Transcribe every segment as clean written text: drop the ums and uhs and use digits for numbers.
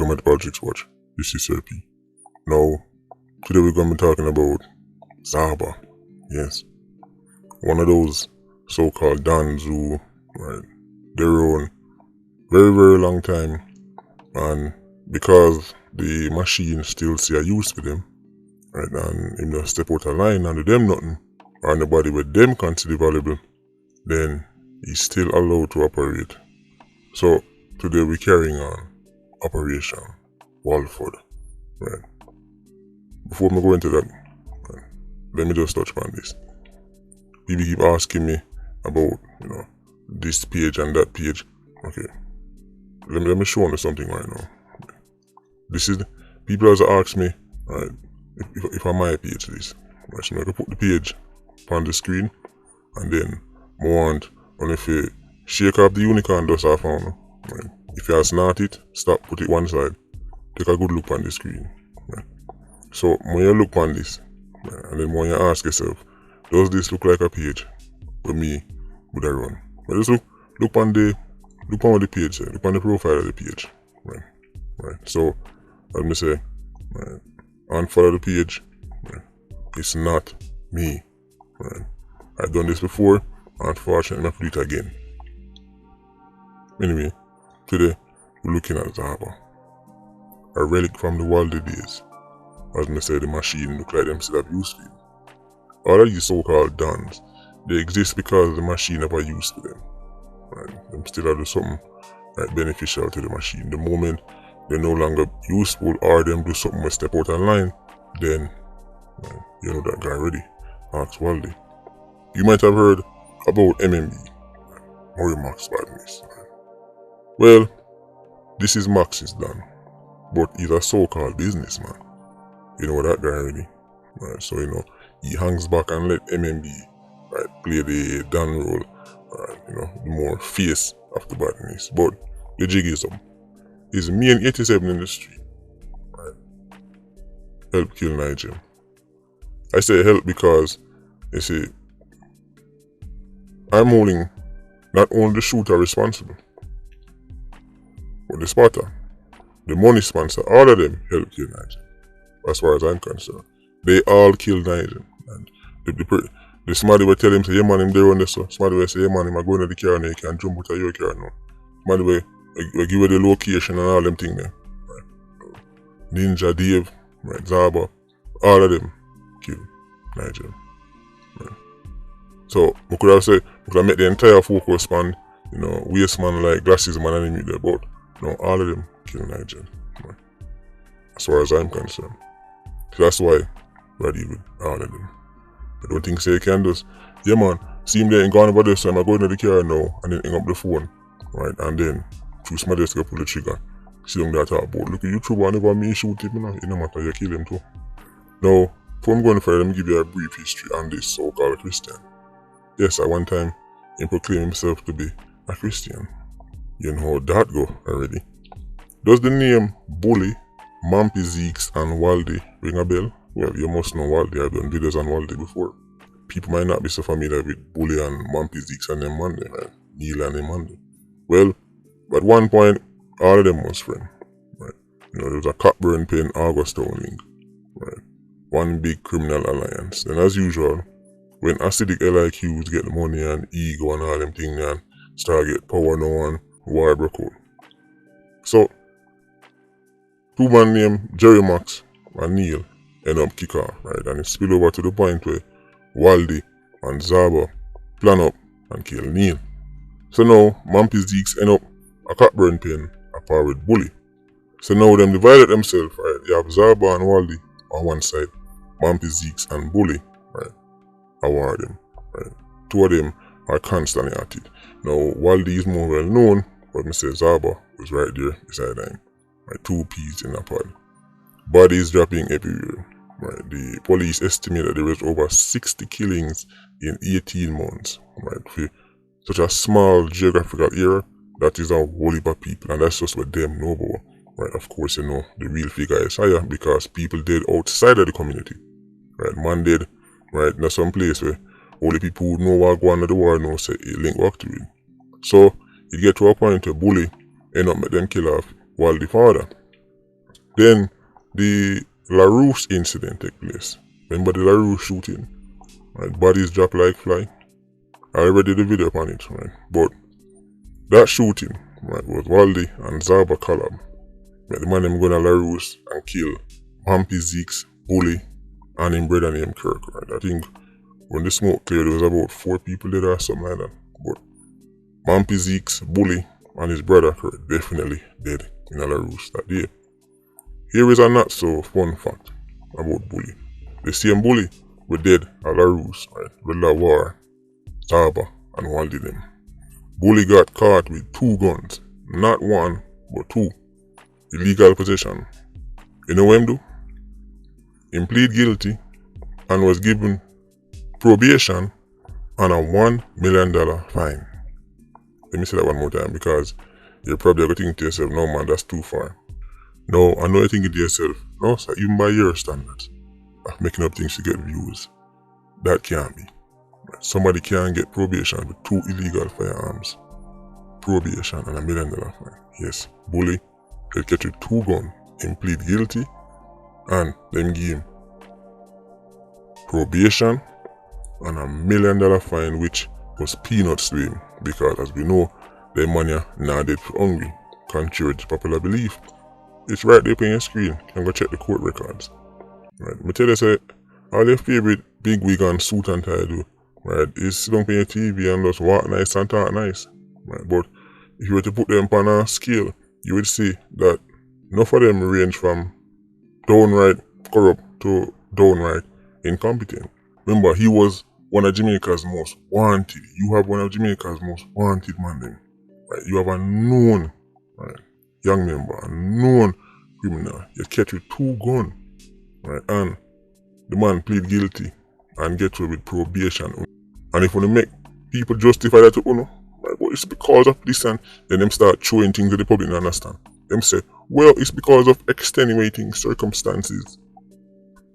Welcome to Politricks Watch. This is Sir P. Now, today we're going to be talking about Zaba. Yes. One of those so-called dons who, right, they run very, very long time, and because the machine still see a use for them, right, and him just step out of line and do them nothing, or nobody with them consider valuable, then he's still allowed to operate. So, today we're carrying on Operation Walford, right. Before we go into that, right, let me just touch upon this. People keep asking me about, this page and that page. Okay, let me show you something right now. This is, people has asked me, right, if I my page this, right, so I can put the page on the screen, and then I want only if you shake up the unicorn dust I found, right. If you snort it, stop, put it one side, take a good look on the screen, right. So when you look on this, right, and then when you ask yourself, does this look like a page where me would I run? But just look on what the page says, look on the profile of the page, right. So let me say, right, unfollow the page, right. It's not me, right. I've done this before, unfortunately I have to do it again. Anyway, today we're looking at Zaba, a relic from the Waldy days. As I said, the machine look like them still have use for it. All of these so-called dons, they exist because the machine have a use for them. Right? Them still have do something, right, beneficial to the machine. The moment they're no longer useful or them do something with step out of line, then right, you know that guy already. Ask Waldy. You might have heard about MMB, Mario Max badness. Right? Well, this is Max's Don, but he's a so-called businessman. You know that guy already, right? So he hangs back and let MMB, right, play the Don role, right, the more face of the badness. But the jig is up. Is me and 87 in the street, right? Help kill Nigel. I say help because you see, I'm holding not only the shooter responsible, but the spotter, the money sponsor, all of them help kill Nigel. As far as I'm concerned, they all killed Nigel. And the somebody will tell him, say, yeah man, him there on this, so somebody will say, yeah man, I'm going to the car now, you can't jump out of your car now. Somebody will give you the location and all them things there. Right? Ninja, Dave, right, Zaba, all of them killed Nigel. Right? So, we could have said, we could have made the entire focus span, waist man like glasses man and him there, but no, all of them killed Nigel. Right? As far as I'm concerned. So that's why we're dealing with all of them. I don't think say you can just, yeah man, see him there and gone over this, so I'm going to the car now and then hang up the phone, right, and then through somebody else to pull the trigger. See them there talk about, look at YouTube, I never me shoot him, it no matter, you kill him too. Now, before I'm going further, let me give you a brief history on this so-called Christian. Yes, at one time, he proclaimed himself to be a Christian. You know how that go already. Does the name Bully, Mampy Zeeks and Waldy ring a bell? Well, you must know Waldy. I've done videos on Waldy before. People might not be so familiar with Bully and Mampy Zeeks and them Monday, right? Neil and them Monday. Well, at one point, all of them was friends, right? There was a Cockburn Pen AugustTown link, right? One big criminal alliance. Then as usual, when acidic LIQs get the money and ego and all them things and start get power now and war broke out. So, two man named Jerry Max and Neil end up kick off, right? And it spill over to the point where Waldy and Zaba plan up and kill Neil. So now, Mampy Zeeks end up a Cockburn Pen apart with Bully. So now them divided themselves, right? You have Zaba and Waldy on one side, Mampy Zeeks and Bully, right? Award them, right? Two of them are constantly at it. Now, Waldy is more well known, but me say Zaba was right there beside him. Right, 2 peas in a pod. Bodies dropping everywhere. Right, the police estimate that there was over 60 killings in 18 months. Right, for such a small geographical area, that is a whole heap of people, and that's just what them know about. Right, of course, the real figure is higher because people dead outside of the community. Right, man dead, right, in some place where only people who know what going on the war know say it link back to it. So it get to a point where Bully end up make them kill off Waldy father. Then the LaRouche incident take place. Remember the LaRouche shooting? Right? Bodies drop like fly. I already did a video upon it, right? But that shooting, right, was Waldy and Zaba collab. Right? The man them going to LaRouche and kill Mampy Zeeks, Bully, and him brother named Kirk, right? I think when the smoke cleared, there was about 4 people there or something like that. But Mampy Zeeks, Bully, and his brother Kirk definitely dead in LaRouche that day. Here is a not so fun fact about Bully. The same Bully were dead at LaRouche, right? With La War, Zaba, and Waldy them. Bully got caught with 2 guns. Not 1, but 2. Illegal possession. You know what him do? Him plead guilty and was given probation and a $1 million fine. Let me say that one more time because you're probably going to think to yourself, no man, that's too far. No, I know you're thinking to yourself, no sir, even by your standards of making up things to get views, that can't be. Somebody can get probation with 2 illegal firearms. Probation and a $1 million fine. Yes, Bully, he'll catch you 2 guns, him plead guilty, and them give him probation and a $1 million fine, which was peanuts to him because as we know, them money not dead for hungry, contrary to popular belief. It's right there on your screen. You can go check the court records. Right, me tell you say, all your favorite big wig and suit and tie do, right, is sit down on your TV and just walk nice and talk nice. Right, but if you were to put them on a scale, you would see that enough of them range from downright corrupt to downright incompetent. Remember, he was one of Jamaica's most wanted. You have one of Jamaica's most wanted man then. Right? You have a known, right, young member, a known criminal. You catch with 2 guns. Right? And the man plead guilty and get away with probation. And if you make people justify that to right, but it's because of this, and then them start throwing things to the public to understand. Them say, well, it's because of extenuating circumstances.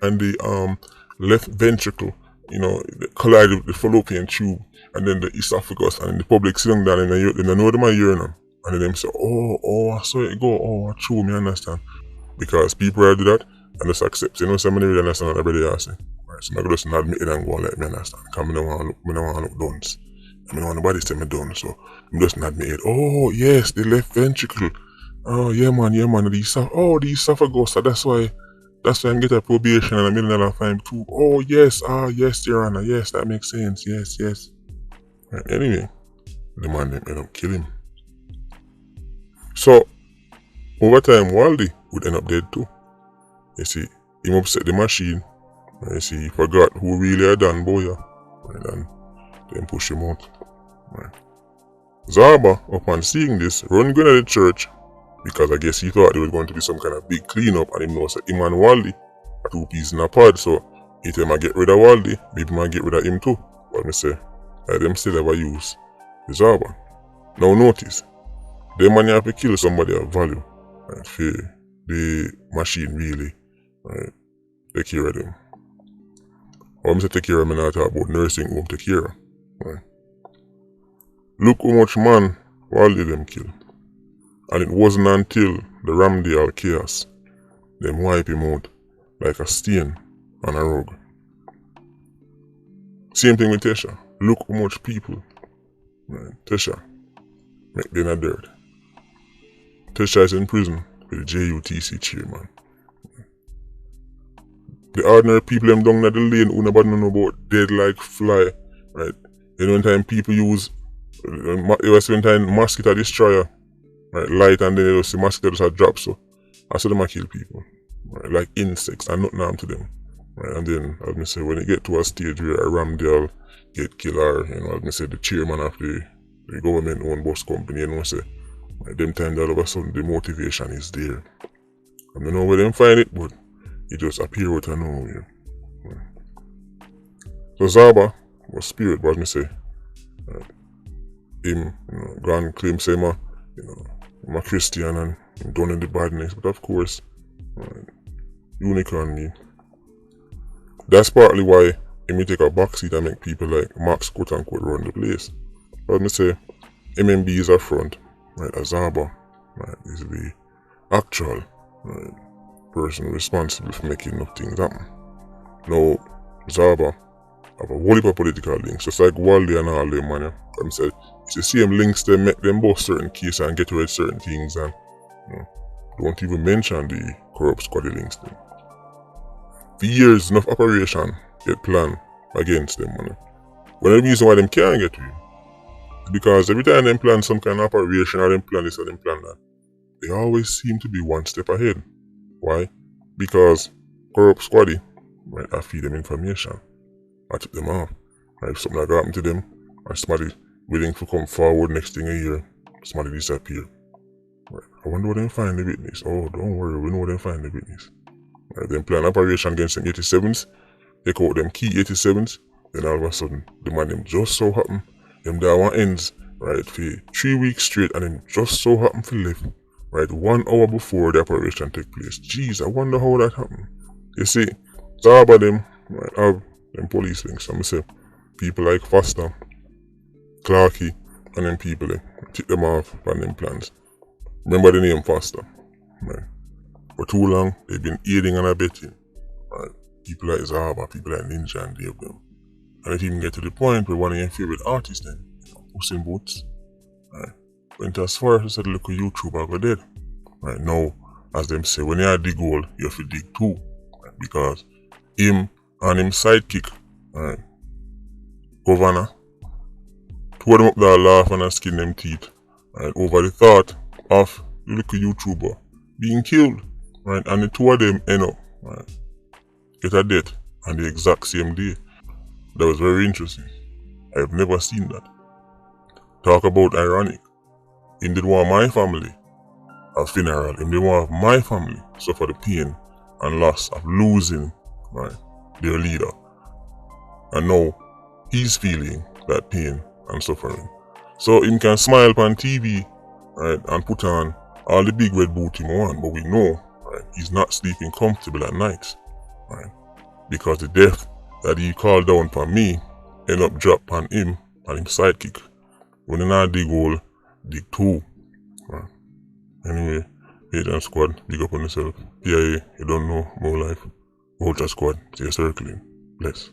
And the left ventricle, you know, collided with the fallopian tube, and then the esophagus, and the public sitting down and they know them are hearing them. And then them say, oh, I saw it go, oh, true, me understand. Because people are do that, and just accept. You know, somebody really understand what everybody else say. Right, so I just not admit it and go and let me understand. Because I don't want to look dunce. I don't want nobody to tell me done, so I'm just not admit it. Oh, yes, the left ventricle. Oh, yeah, man, the esophagus, that's why I'm getting a probation and a $1 million fine too. Oh, yes, yes, Your Honor, yes, that makes sense, yes. Right, anyway, the man them end up killing him. So, over time, Waldy would end up dead too. You see, he upset the machine. You see, he forgot who really had done Boya. Right, and then push him out. Right. Zaba, upon seeing this, run going to the church because I guess he thought there was going to be some kind of big cleanup, and him knows that him and Waldy are 2 pieces in a pod, so he tell him I get rid of Waldy, maybe I get rid of him too. But me say, them still ever use the Zaba. Now notice, them man have to kill somebody of value, right, for the machine really, right, take care of them. Or I say take care of them, and I talk about nursing home take care of, right. Look how much man Waldy them kill. And it wasn't until the Ramdale chaos, them wipe him out like a stain on a rug. Same thing with Tesha. Look how much people, right, Tesha, make them a dirt. Tesha is in prison with the JUTC chairman. The ordinary people them down at the lane who nobody know about dead like fly, right? You know, one time people use, it was one time mosquito destroyer, right, light, and then you see mosquitoes are drop, so I saw them a kill people, right, like insects, and nothing harm to them, right. And then as me say, when you get to a stage where a Ramdale get killed, or you know, as me say, the chairman of the government-owned bus company, you know, say, right, them time all of a sudden the motivation is there. I don't know where them find it, but it just appear out of nowhere. Right. So Zaba was spirit, but as me say, right, him, you know, gone claim say you know, I'm a Christian and I'm done in the badness, but of course, unicorn me. That's partly why he may take a backseat and make people like Max quote unquote run the place. But me say, MMB is a front, right? Zaba, right, is the actual, right, person responsible for making enough things happen. Now, Zaba have a whole heap of political links, just like Wally and all them, man. Them said, it's the same links they make them bust certain cases and get away with certain things, and don't even mention the corrupt squad links thing. For years, enough operation get planned against them, man. One of the reasons why them can't get to you is because every time them plan some kind of operation or them plan this or them plan that, they always seem to be one step ahead. Why? Because corrupt squaddy might feed them information. I tip them off. If something like happen to them, or somebody willing to come forward next thing a year, somebody disappear. I wonder where they find the witness. Oh, don't worry, we know where they find the witness. Then plan operation against them 87s, take out them key 87s, then all of a sudden, the man them just so happen, them that one ends, right, for 3 weeks straight, and then just so happen for left, right, 1 hour before the operation take place. Jeez, I wonder how that happened. You see, Zaba them, right, have them police links. I'm say people like Foster, Clarky, and them people them tick them off on them plans. Remember the name Foster, right? For too long, they've been aiding and abetting, right? People like Zaba, people like Ninja and Dave them. And it even get to the point where one of your favorite artists then, Puss in Boots, right, went as far as to say the local YouTuber go dead. Right now, as them say, when you dig hole, you have to dig two. Right? Because him and him sidekick, right, Governor, tore them up that laugh and skin them teeth, right, over the thought of the little YouTuber being killed, right, and the two of them end up, right, get a death on the exact same day. That was very interesting. I have never seen that. Talk about ironic. Him did want my family a funeral. Him did want my family suffer the pain and loss of losing, right, their leader. And now he's feeling that pain and suffering. So him can smile on TV, right, and put on all the big red boot him want, but we know, right, he's not sleeping comfortable at night, right, because the death that he called down for me end up drop on him and him sidekick. When you not dig hole, dig two. Right. Anyway, Agent Squad, big up on yourself. PIA, you don't know, more life. Ultra Squad, stay circling. Bless.